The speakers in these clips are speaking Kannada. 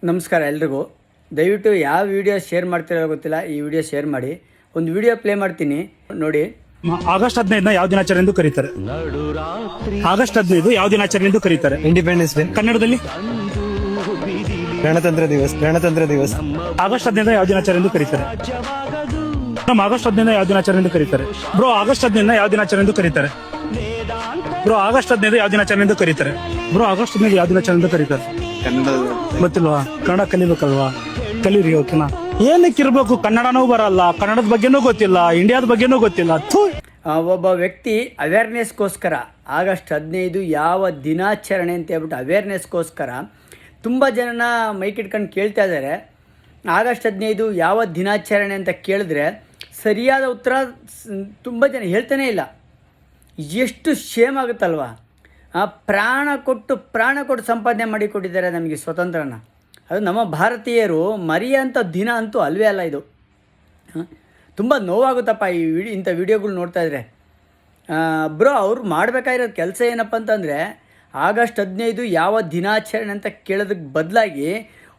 ನಮಸ್ಕಾರ ಎಲ್ರಿಗೂ. ದಯವಿಟ್ಟು ಯಾವ ವಿಡಿಯೋ ಶೇರ್ ಮಾಡ್ತಿರೋ ಗೊತ್ತಿಲ್ಲ, ಈ ವಿಡಿಯೋ ಶೇರ್ ಮಾಡಿ. ಒಂದು ವಿಡಿಯೋ ಪ್ಲೇ ಮಾಡ್ತೀನಿ ನೋಡಿ. ಆಗಸ್ಟ್ 15 ಯಾವ ದಿನಾಚರಣೆ ಎಂದು ಕರೀತಾರೆ? ಆಗಸ್ಟ್ 15 ಯಾವ ದಿನಾಚರಣೆ ಎಂದು ಕರೀತಾರೆ? Independence day. ಕನ್ನಡದಲ್ಲಿ ಗಣತಂತ್ರ ದಿವಸ್. ಆಗಸ್ಟ್ 15 ಯಾವ ದಿನಾಚರಣೆ ಎಂದು ಕರೀತಾರೆ? ಆಗಸ್ಟ್ 15 ಯಾವ ದಿನಾಚರಣೆ ಎಂದು ಕರೀತಾರೆ? ಬ್ರೋ ಆಗಸ್ಟ್ 15 ಯಾವ ದಿನಾಚರಣೆ ಎಂದು ಕರೀತಾರೆ? ಬ್ರೋ ಆಗಸ್ಟ್ 15 ಯಾವ ದಿನಾಚರಣೆ ಎಂದು ಕರೀತಾರೆ? ಬ್ರೋ ಆಗಸ್ಟ್ 15 ಯಾವ ದಿನಾಚರಣೆ ಎಂದು ಕರೀತಾರೆ? ಗೊತ್ತಿಲ್ವಾ? ಕನ್ನಡ ಕಲಿಬೇಕಲ್ವಾ? ಕಲೀರಿ, ಓಕೆನಾ? ಏನಕ್ಕಿರ್ಬೇಕು? ಕನ್ನಡನೂ ಬರಲ್ಲ, ಕನ್ನಡದ ಬಗ್ಗೆನೂ ಗೊತ್ತಿಲ್ಲ, ಇಂಡಿಯಾದ ಬಗ್ಗೆನೂ ಗೊತ್ತಿಲ್ಲ. ಒಬ್ಬ ವ್ಯಕ್ತಿ ಅವೇರ್ನೆಸ್ಗೋಸ್ಕರ ಆಗಸ್ಟ್ 15 ಯಾವ ದಿನಾಚರಣೆ ಅಂತ ಹೇಳ್ಬಿಟ್ಟು ಅವೇರ್ನೆಸ್ಗೋಸ್ಕರ ತುಂಬ ಜನನ ಮೈಕಿಟ್ಕೊಂಡು ಕೇಳ್ತಾ ಇದ್ದಾರೆ. ಆಗಸ್ಟ್ 15 ಯಾವ ದಿನಾಚರಣೆ ಅಂತ ಕೇಳಿದ್ರೆ ಸರಿಯಾದ ಉತ್ತರ ತುಂಬ ಜನ ಹೇಳ್ತಾನೇ ಇಲ್ಲ. ಎಷ್ಟು ಶೇಮ್ ಆಗುತ್ತಲ್ವ? ಪ್ರಾಣ ಕೊಟ್ಟು ಸಂಪಾದನೆ ಮಾಡಿಕೊಟ್ಟಿದ್ದಾರೆ ನಮಗೆ ಸ್ವತಂತ್ರನ. ಅದು ನಮ್ಮ ಭಾರತೀಯರು ಮರೆಯೋಂಥ ದಿನ ಅಂತೂ ಅಲ್ವೇ ಅಲ್ಲ ಇದು. ತುಂಬ ನೋವಾಗುತ್ತಪ್ಪ ಇಂಥ ವಿಡಿಯೋಗಳು ನೋಡ್ತಾ ಇದ್ರೆ. ಬ್ರೋ ಅವ್ರು ಮಾಡಬೇಕಾಗಿರೋದು ಕೆಲಸ ಏನಪ್ಪ ಅಂತಂದರೆ ಆಗಸ್ಟ್ 15 ಯಾವ ದಿನಾಚರಣೆ ಅಂತ ಕೇಳೋದಕ್ಕೆ ಬದಲಾಗಿ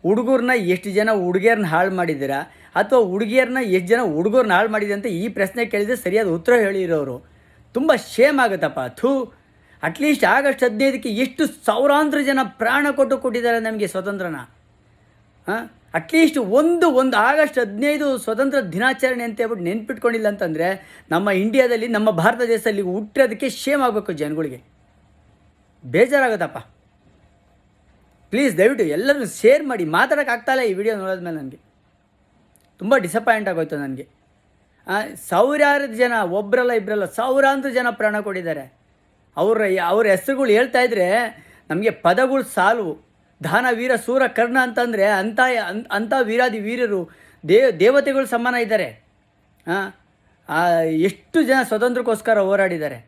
ಹುಡುಗರನ್ನ ಎಷ್ಟು ಜನ ಹುಡುಗಿಯರನ್ನ ಹಾಳು ಮಾಡಿದ್ದೀರಾ, ಅಥವಾ ಹುಡುಗಿಯರನ್ನ ಎಷ್ಟು ಜನ ಹುಡುಗರನ್ನ ಹಾಳು ಮಾಡಿದೆ ಅಂತ ಈ ಪ್ರಶ್ನೆ ಕೇಳಿದರೆ ಸರಿಯಾದ ಉತ್ತರ ಹೇಳಿರೋರು. ತುಂಬ ಶೇಮ್ ಆಗುತ್ತಪ್ಪ. ಅಟ್ಲೀಸ್ಟ್ ಆಗಸ್ಟ್ 15ಕ್ಕೆ ಎಷ್ಟು ಸಾವಿರಾಂತರ ಜನ ಪ್ರಾಣ ಕೊಟ್ಟಿದ್ದಾರೆ ನಮಗೆ ಸ್ವತಂತ್ರನ. ಅಟ್ಲೀಸ್ಟ್ ಒಂದು ಆಗಸ್ಟ್ 15 ಸ್ವತಂತ್ರ ದಿನಾಚರಣೆ ಅಂತ ಹೇಳ್ಬಿಟ್ಟು ನೆನ್ಪಿಟ್ಕೊಂಡಿಲ್ಲ ಅಂತಂದರೆ ನಮ್ಮ ಇಂಡಿಯಾದಲ್ಲಿ, ನಮ್ಮ ಭಾರತ ದೇಶದಲ್ಲಿ ಹುಟ್ಟಿರೋದಕ್ಕೆ ಶೇಮ್ ಆಗಬೇಕು ಜನಗಳಿಗೆ. ಬೇಜಾರಾಗುತ್ತಪ್ಪ. ಪ್ಲೀಸ್ ದಯವಿಟ್ಟು ಎಲ್ಲರೂ ಶೇರ್ ಮಾಡಿ. ಮಾತಾಡೋಕ್ಕಾಗ್ತಾಯಿಲ್ಲ ಈ ವಿಡಿಯೋ ನೋಡಿದ್ಮೇಲೆ ನನಗೆ ತುಂಬ ಡಿಸಪಾಯಿಂಟ್ ಆಗೋಯ್ತು ನನಗೆ. ಸಾವಿರಾರು ಜನ, ಒಬ್ಬರಲ್ಲ ಇಬ್ಬರಲ್ಲ, ಸಾವಿರಾಂತರ ಜನ ಪ್ರಾಣ ಕೊಟ್ಟಿದ್ದಾರೆ. ಅವ್ರ ಹೆಸರುಗಳು ಹೇಳ್ತಾ ಇದ್ರೆ ನಮಗೆ ಪದಗಳು ಸಾಲವು. ದಾನ ವೀರ ಸೂರ ಕರ್ಣ ಅಂತಂದರೆ ಅಂಥ ವೀರಾದಿ ವೀರರು ದೇವತೆಗಳು ಸಮಾನ ಇದ್ದಾರೆ. ಎಷ್ಟು ಜನ ಸ್ವತಂತ್ರಕ್ಕೋಸ್ಕರ ಹೋರಾಡಿದ್ದಾರೆ.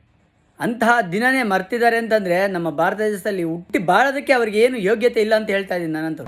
ಅಂತಹ ದಿನನೇ ಮರ್ತಿದ್ದಾರೆ ಅಂತಂದರೆ ನಮ್ಮ ಭಾರತ ದೇಶದಲ್ಲಿ ಹುಟ್ಟಿ ಬಾಳೋದಕ್ಕೆ ಅವ್ರಿಗೆ ಏನು ಯೋಗ್ಯತೆ ಇಲ್ಲ ಅಂತ ಹೇಳ್ತಾ ಇದ್ದೀನಿ ನಾನಂತೂ.